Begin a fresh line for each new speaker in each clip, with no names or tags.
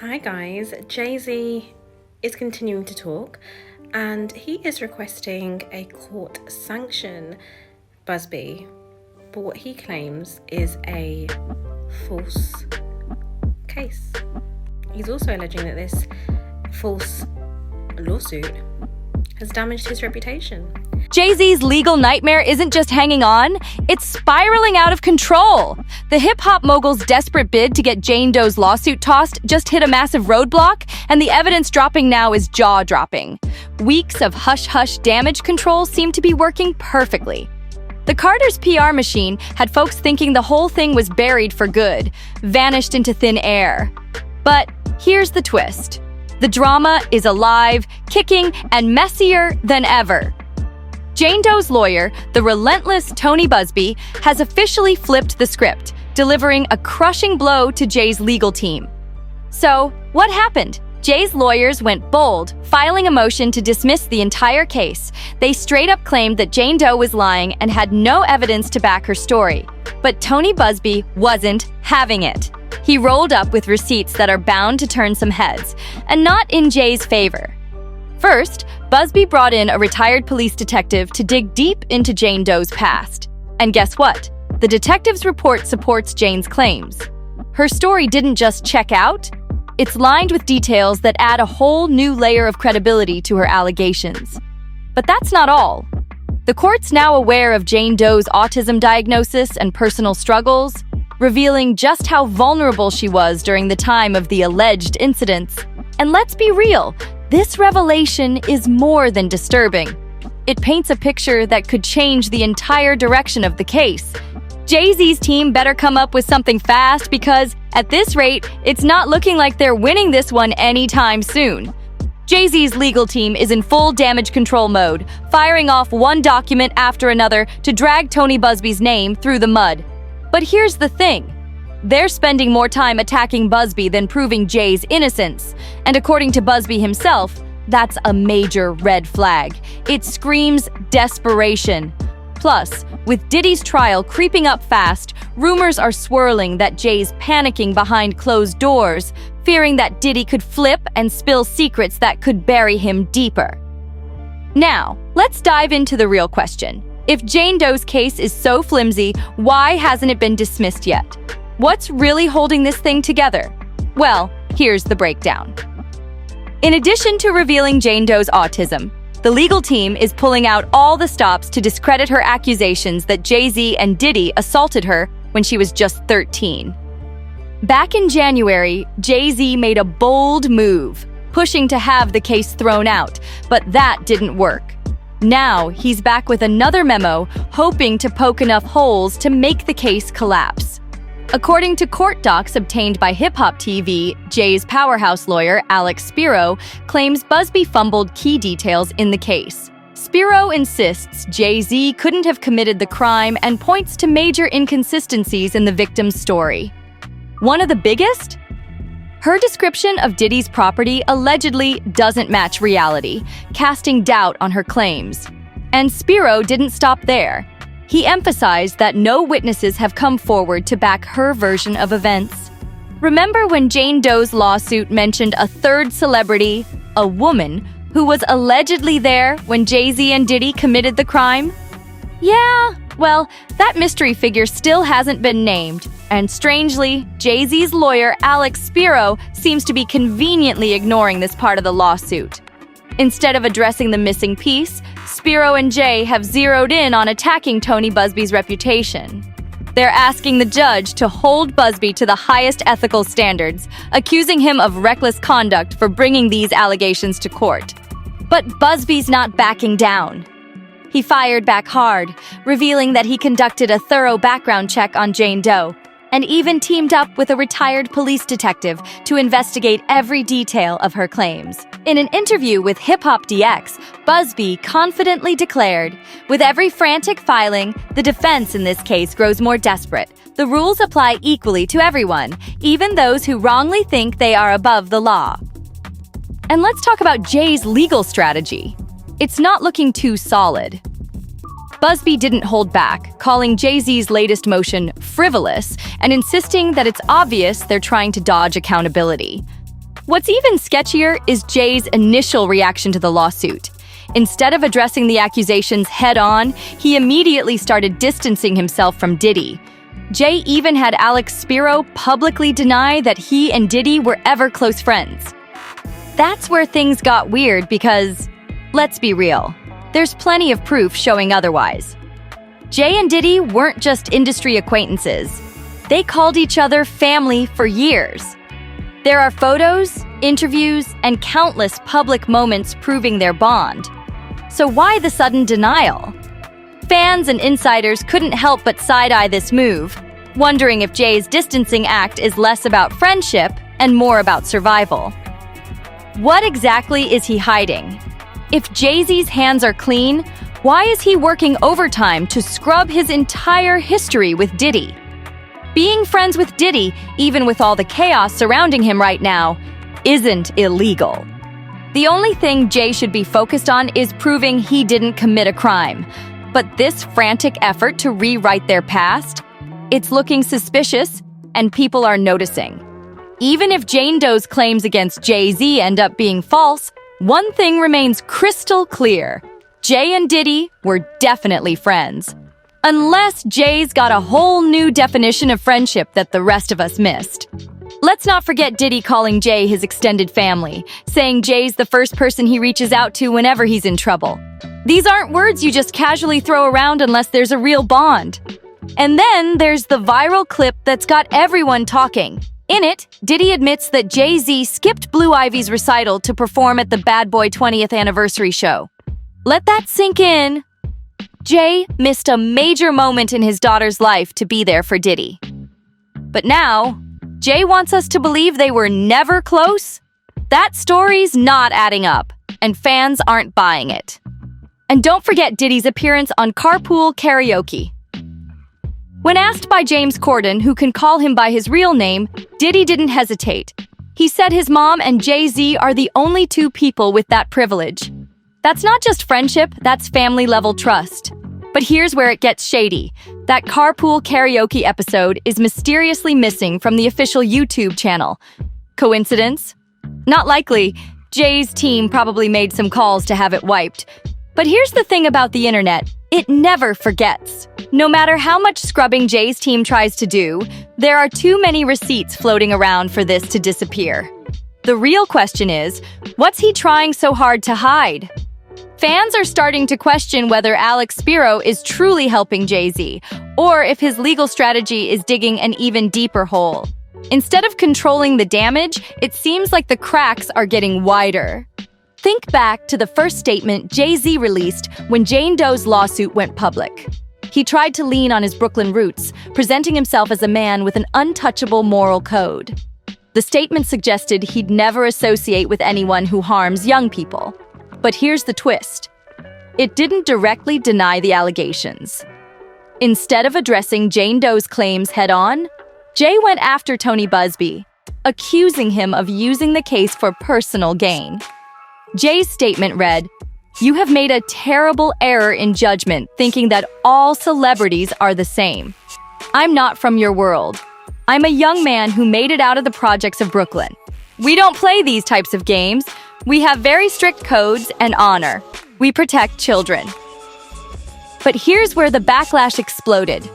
Hi guys, Jay-Z is continuing to talk and he is requesting a court sanction Busby for what he claims is a false case. He's also alleging that this false lawsuit has damaged his reputation.
Jay-Z's legal nightmare isn't just hanging on, it's spiraling out of control. The hip-hop mogul's desperate bid to get Jane Doe's lawsuit tossed just hit a massive roadblock, and the evidence dropping now is jaw-dropping. Weeks of hush-hush damage control seem to be working perfectly. The Carter's PR machine had folks thinking the whole thing was buried for good, vanished into thin air. But here's the twist. The drama is alive, kicking, and messier than ever. Jane Doe's lawyer, the relentless Tony Busby, has officially flipped the script, delivering a crushing blow to Jay's legal team. So, what happened? Jay's lawyers went bold, filing a motion to dismiss the entire case. They straight up claimed that Jane Doe was lying and had no evidence to back her story. But Tony Busby wasn't having it. He rolled up with receipts that are bound to turn some heads, and not in Jay's favor. First, Busby brought in a retired police detective to dig deep into Jane Doe's past. And guess what? The detective's report supports Jane's claims. Her story didn't just check out, it's lined with details that add a whole new layer of credibility to her allegations. But that's not all. The court's now aware of Jane Doe's autism diagnosis and personal struggles, revealing just how vulnerable she was during the time of the alleged incidents. And let's be real, this revelation is more than disturbing. It paints a picture that could change the entire direction of the case. Jay-Z's team better come up with something fast because, at this rate, it's not looking like they're winning this one anytime soon. Jay-Z's legal team is in full damage control mode, firing off one document after another to drag Tony Busby's name through the mud. But here's the thing. They're spending more time attacking Busby than proving Jay's innocence. And according to Busby himself, that's a major red flag. It screams desperation. Plus, with Diddy's trial creeping up fast, rumors are swirling that Jay's panicking behind closed doors, fearing that Diddy could flip and spill secrets that could bury him deeper. Now, let's dive into the real question. If Jane Doe's case is so flimsy, why hasn't it been dismissed yet? What's really holding this thing together? Well, here's the breakdown. In addition to revealing Jane Doe's autism, the legal team is pulling out all the stops to discredit her accusations that Jay-Z and Diddy assaulted her when she was just 13. Back in January, Jay-Z made a bold move, pushing to have the case thrown out, but that didn't work. Now, he's back with another memo, hoping to poke enough holes to make the case collapse. According to court docs obtained by Hip Hop TV, Jay's powerhouse lawyer, Alex Spiro, claims Busby fumbled key details in the case. Spiro insists Jay-Z couldn't have committed the crime and points to major inconsistencies in the victim's story. One of the biggest? Her description of Diddy's property allegedly doesn't match reality, casting doubt on her claims. And Spiro didn't stop there. He emphasized that no witnesses have come forward to back her version of events. Remember when Jane Doe's lawsuit mentioned a third celebrity, a woman, who was allegedly there when Jay-Z and Diddy committed the crime? Yeah, well, that mystery figure still hasn't been named. And strangely, Jay-Z's lawyer, Alex Spiro, seems to be conveniently ignoring this part of the lawsuit. Instead of addressing the missing piece, Spiro and Jay have zeroed in on attacking Tony Busby's reputation. They're asking the judge to hold Busby to the highest ethical standards, accusing him of reckless conduct for bringing these allegations to court. But Busby's not backing down. He fired back hard, revealing that he conducted a thorough background check on Jane Doe, and even teamed up with a retired police detective to investigate every detail of her claims. In an interview with Hip Hop DX, Busby confidently declared, "With every frantic filing, the defense in this case grows more desperate. The rules apply equally to everyone, even those who wrongly think they are above the law." And let's talk about Jay's legal strategy. It's not looking too solid. Busby didn't hold back, calling Jay-Z's latest motion frivolous and insisting that it's obvious they're trying to dodge accountability. What's even sketchier is Jay's initial reaction to the lawsuit. Instead of addressing the accusations head-on, he immediately started distancing himself from Diddy. Jay even had Alex Spiro publicly deny that he and Diddy were ever close friends. That's where things got weird because, let's be real, there's plenty of proof showing otherwise. Jay and Diddy weren't just industry acquaintances. They called each other family for years. There are photos, interviews, and countless public moments proving their bond. So why the sudden denial? Fans and insiders couldn't help but side-eye this move, wondering if Jay's distancing act is less about friendship and more about survival. What exactly is he hiding? If Jay-Z's hands are clean, why is he working overtime to scrub his entire history with Diddy? Being friends with Diddy, even with all the chaos surrounding him right now, isn't illegal. The only thing Jay should be focused on is proving he didn't commit a crime. But this frantic effort to rewrite their past, it's looking suspicious, and people are noticing. Even if Jane Doe's claims against Jay-Z end up being false, one thing remains crystal clear. Jay and Diddy were definitely friends. Unless Jay's got a whole new definition of friendship that the rest of us missed. Let's not forget Diddy calling Jay his extended family, saying Jay's the first person he reaches out to whenever he's in trouble. These aren't words you just casually throw around unless there's a real bond. And then there's the viral clip that's got everyone talking. In it, Diddy admits that Jay-Z skipped Blue Ivy's recital to perform at the Bad Boy 20th anniversary show. Let that sink in. Jay missed a major moment in his daughter's life to be there for Diddy. But now, Jay wants us to believe they were never close? That story's not adding up, and fans aren't buying it. And don't forget Diddy's appearance on Carpool Karaoke. When asked by James Corden who can call him by his real name, Diddy didn't hesitate. He said his mom and Jay-Z are the only two people with that privilege. That's not just friendship, that's family-level trust. But here's where it gets shady. That Carpool Karaoke episode is mysteriously missing from the official YouTube channel. Coincidence? Not likely. Jay's team probably made some calls to have it wiped. But here's the thing about the internet. It never forgets. No matter how much scrubbing Jay's team tries to do, there are too many receipts floating around for this to disappear. The real question is, what's he trying so hard to hide? Fans are starting to question whether Alex Spiro is truly helping Jay-Z, or if his legal strategy is digging an even deeper hole. Instead of controlling the damage, it seems like the cracks are getting wider. Think back to the first statement Jay-Z released when Jane Doe's lawsuit went public. He tried to lean on his Brooklyn roots, presenting himself as a man with an untouchable moral code. The statement suggested he'd never associate with anyone who harms young people. But here's the twist. It didn't directly deny the allegations. Instead of addressing Jane Doe's claims head-on, Jay went after Tony Busby, accusing him of using the case for personal gain. Jay's statement read, "You have made a terrible error in judgment thinking that all celebrities are the same. I'm not from your world. I'm a young man who made it out of the projects of Brooklyn. We don't play these types of games. We have very strict codes and honor. We protect children." But here's where the backlash exploded.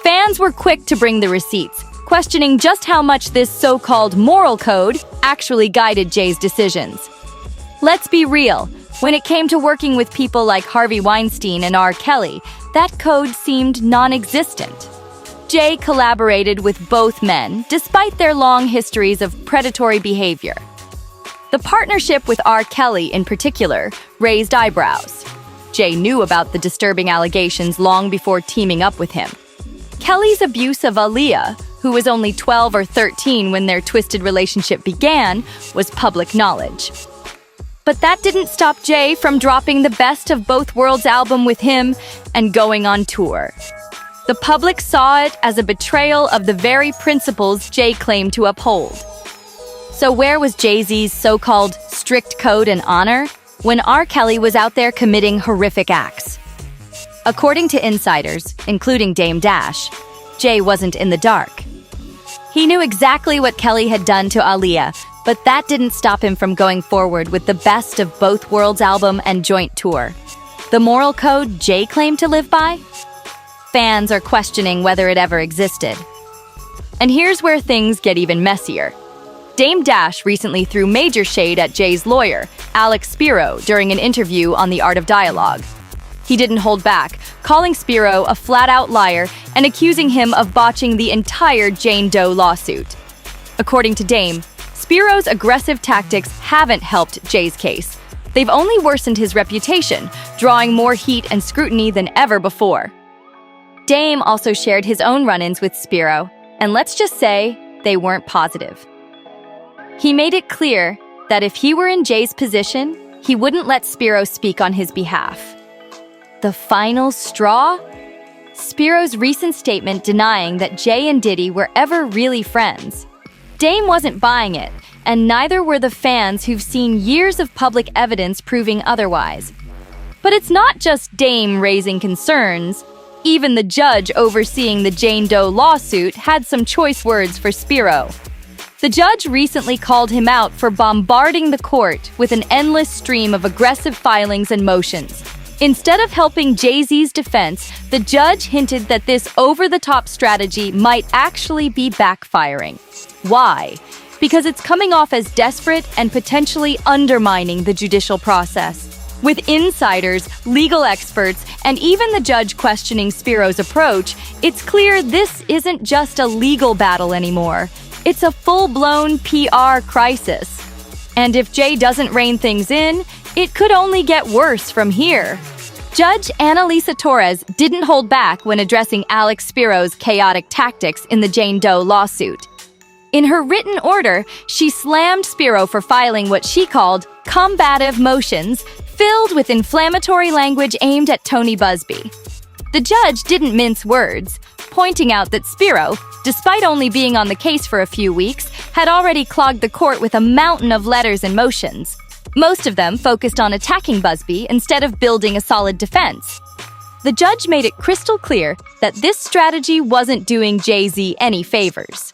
Fans were quick to bring the receipts, questioning just how much this so-called moral code actually guided Jay's decisions. Let's be real. When it came to working with people like Harvey Weinstein and R. Kelly, that code seemed non-existent. Jay collaborated with both men, despite their long histories of predatory behavior. The partnership with R. Kelly, in particular, raised eyebrows. Jay knew about the disturbing allegations long before teaming up with him. Kelly's abuse of Aaliyah, who was only 12 or 13 when their twisted relationship began, was public knowledge. But that didn't stop Jay from dropping the Best of Both Worlds album with him and going on tour. The public saw it as a betrayal of the very principles Jay claimed to uphold. So where was Jay-Z's so-called strict code and honor when R. Kelly was out there committing horrific acts? According to insiders, including Dame Dash, Jay wasn't in the dark. He knew exactly what Kelly had done to Aaliyah, but that didn't stop him from going forward with the Best of Both Worlds album and joint tour. The moral code Jay claimed to live by? Fans are questioning whether it ever existed. And here's where things get even messier. Dame Dash recently threw major shade at Jay's lawyer, Alex Spiro, during an interview on The Art of Dialogue. He didn't hold back, calling Spiro a flat-out liar and accusing him of botching the entire Jane Doe lawsuit. According to Dame, Spiro's aggressive tactics haven't helped Jay's case. They've only worsened his reputation, drawing more heat and scrutiny than ever before. Dame also shared his own run-ins with Spiro, and let's just say they weren't positive. He made it clear that if he were in Jay's position, he wouldn't let Spiro speak on his behalf. The final straw? Spiro's recent statement denying that Jay and Diddy were ever really friends. Dame wasn't buying it, and neither were the fans who've seen years of public evidence proving otherwise. But it's not just Dame raising concerns. Even the judge overseeing the Jane Doe lawsuit had some choice words for Spiro. The judge recently called him out for bombarding the court with an endless stream of aggressive filings and motions. Instead of helping Jay-Z's defense, the judge hinted that this over-the-top strategy might actually be backfiring. Why? Because it's coming off as desperate and potentially undermining the judicial process. With insiders, legal experts, and even the judge questioning Spiro's approach, it's clear this isn't just a legal battle anymore. It's a full-blown PR crisis. And if Jay doesn't rein things in, it could only get worse from here. Judge Annalisa Torres didn't hold back when addressing Alex Spiro's chaotic tactics in the Jane Doe lawsuit. In her written order, she slammed Spiro for filing what she called combative motions filled with inflammatory language aimed at Tony Busby. The judge didn't mince words, pointing out that Spiro, despite only being on the case for a few weeks, had already clogged the court with a mountain of letters and motions. Most of them focused on attacking Busby instead of building a solid defense. The judge made it crystal clear that this strategy wasn't doing Jay-Z any favors.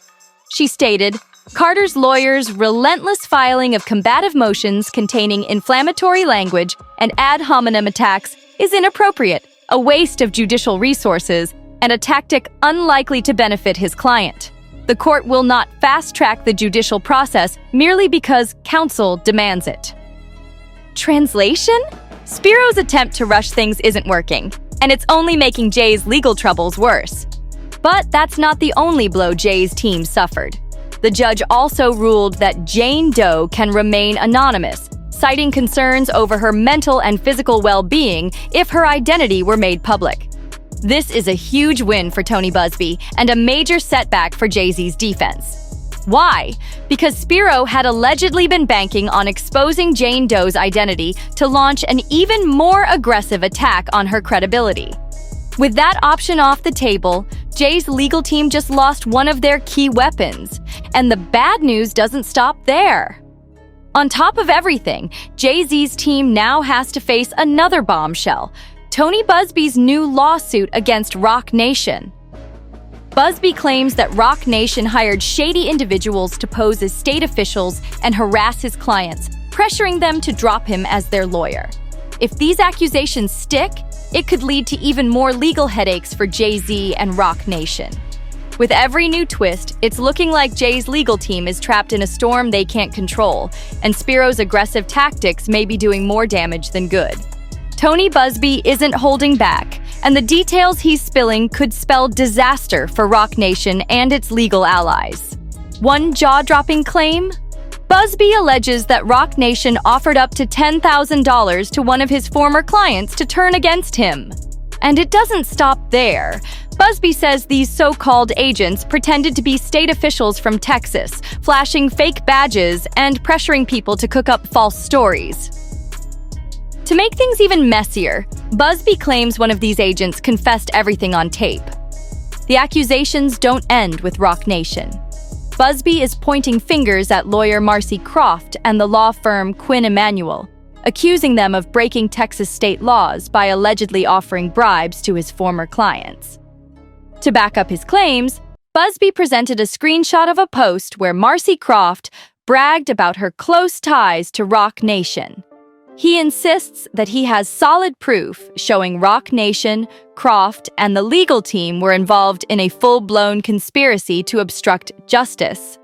She stated, Carter's lawyer's relentless filing of combative motions containing inflammatory language and ad hominem attacks is inappropriate, a waste of judicial resources, and a tactic unlikely to benefit his client. The court will not fast-track the judicial process merely because counsel demands it. Translation? Spiro's attempt to rush things isn't working, and it's only making Jay's legal troubles worse. But that's not the only blow Jay's team suffered. The judge also ruled that Jane Doe can remain anonymous, citing concerns over her mental and physical well-being if her identity were made public. This is a huge win for Tony Busby and a major setback for Jay-Z's defense. Why? Because Spiro had allegedly been banking on exposing Jane Doe's identity to launch an even more aggressive attack on her credibility. With that option off the table, Jay's legal team just lost one of their key weapons. And the bad news doesn't stop there. On top of everything, Jay-Z's team now has to face another bombshell, Tony Busby's new lawsuit against Roc Nation. Busby claims that Roc Nation hired shady individuals to pose as state officials and harass his clients, pressuring them to drop him as their lawyer. If these accusations stick, it could lead to even more legal headaches for Jay-Z and Roc Nation. With every new twist, it's looking like Jay's legal team is trapped in a storm they can't control, and Spiro's aggressive tactics may be doing more damage than good. Tony Busby isn't holding back, and the details he's spilling could spell disaster for Roc Nation and its legal allies. One jaw-dropping claim? Busby alleges that Roc Nation offered up to $10,000 to one of his former clients to turn against him. And it doesn't stop there. Busby says these so-called agents pretended to be state officials from Texas, flashing fake badges and pressuring people to cook up false stories. To make things even messier, Busby claims one of these agents confessed everything on tape. The accusations don't end with Roc Nation. Busby is pointing fingers at lawyer Marcy Croft and the law firm Quinn Emanuel, accusing them of breaking Texas state laws by allegedly offering bribes to his former clients. To back up his claims, Busby presented a screenshot of a post where Marcy Croft bragged about her close ties to Rock Nation. He insists that he has solid proof showing Rock Nation, Croft, and the legal team were involved in a full-blown conspiracy to obstruct justice.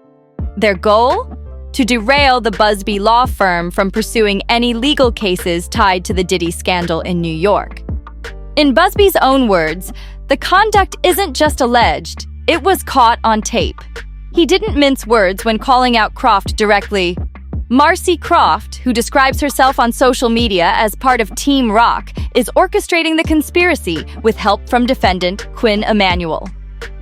Their goal? To derail the Busby law firm from pursuing any legal cases tied to the Diddy scandal in New York. In Busby's own words, the conduct isn't just alleged, it was caught on tape. He didn't mince words when calling out Croft directly. Marcy Croft, who describes herself on social media as part of Team Rock, is orchestrating the conspiracy with help from defendant Quinn Emanuel.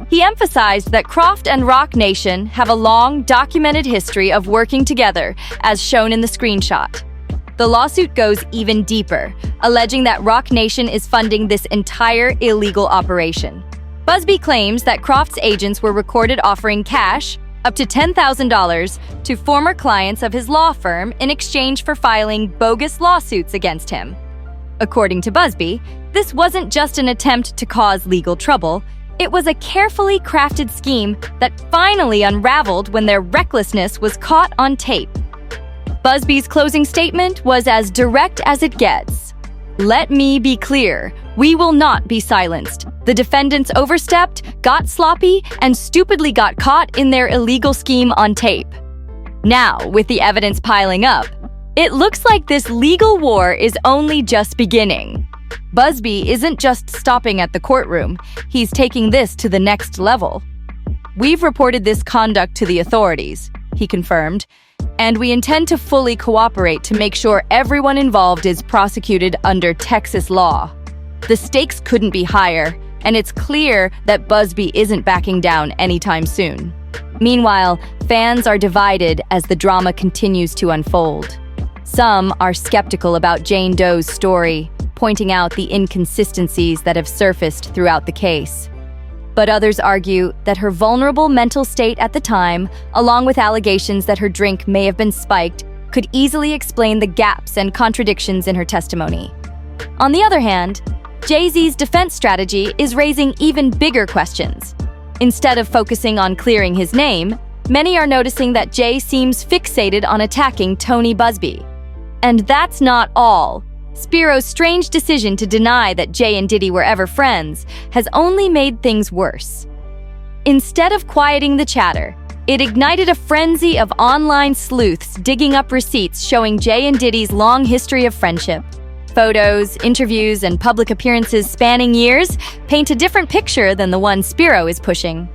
He emphasized that Croft and Rock Nation have a long, documented history of working together, as shown in the screenshot. The lawsuit goes even deeper, alleging that Rock Nation is funding this entire illegal operation. Busby claims that Croft's agents were recorded offering cash, up to $10,000, to former clients of his law firm in exchange for filing bogus lawsuits against him. According to Busby, this wasn't just an attempt to cause legal trouble, it was a carefully crafted scheme that finally unraveled when their recklessness was caught on tape. Busby's closing statement was as direct as it gets. "Let me be clear, we will not be silenced. The defendants overstepped, got sloppy, and stupidly got caught in their illegal scheme on tape." Now, with the evidence piling up, it looks like this legal war is only just beginning. Busby isn't just stopping at the courtroom, he's taking this to the next level. "We've reported this conduct to the authorities," he confirmed, "and we intend to fully cooperate to make sure everyone involved is prosecuted under Texas law." The stakes couldn't be higher, and it's clear that Busby isn't backing down anytime soon. Meanwhile, fans are divided as the drama continues to unfold. Some are skeptical about Jane Doe's story, pointing out the inconsistencies that have surfaced throughout the case. But others argue that her vulnerable mental state at the time, along with allegations that her drink may have been spiked, could easily explain the gaps and contradictions in her testimony. On the other hand, Jay-Z's defense strategy is raising even bigger questions. Instead of focusing on clearing his name, many are noticing that Jay seems fixated on attacking Tony Busby. And that's not all. Spiro's strange decision to deny that Jay and Diddy were ever friends has only made things worse. Instead of quieting the chatter, it ignited a frenzy of online sleuths digging up receipts showing Jay and Diddy's long history of friendship. Photos, interviews, and public appearances spanning years paint a different picture than the one Spiro is pushing.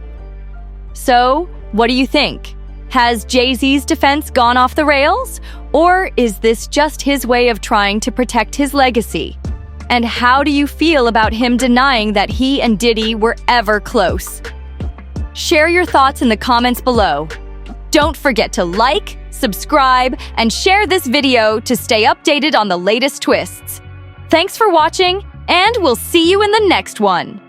So, what do you think? Has Jay-Z's defense gone off the rails? Or is this just his way of trying to protect his legacy? And how do you feel about him denying that he and Diddy were ever close? Share your thoughts in the comments below. Don't forget to like, subscribe, and share this video to stay updated on the latest twists. Thanks for watching, and we'll see you in the next one.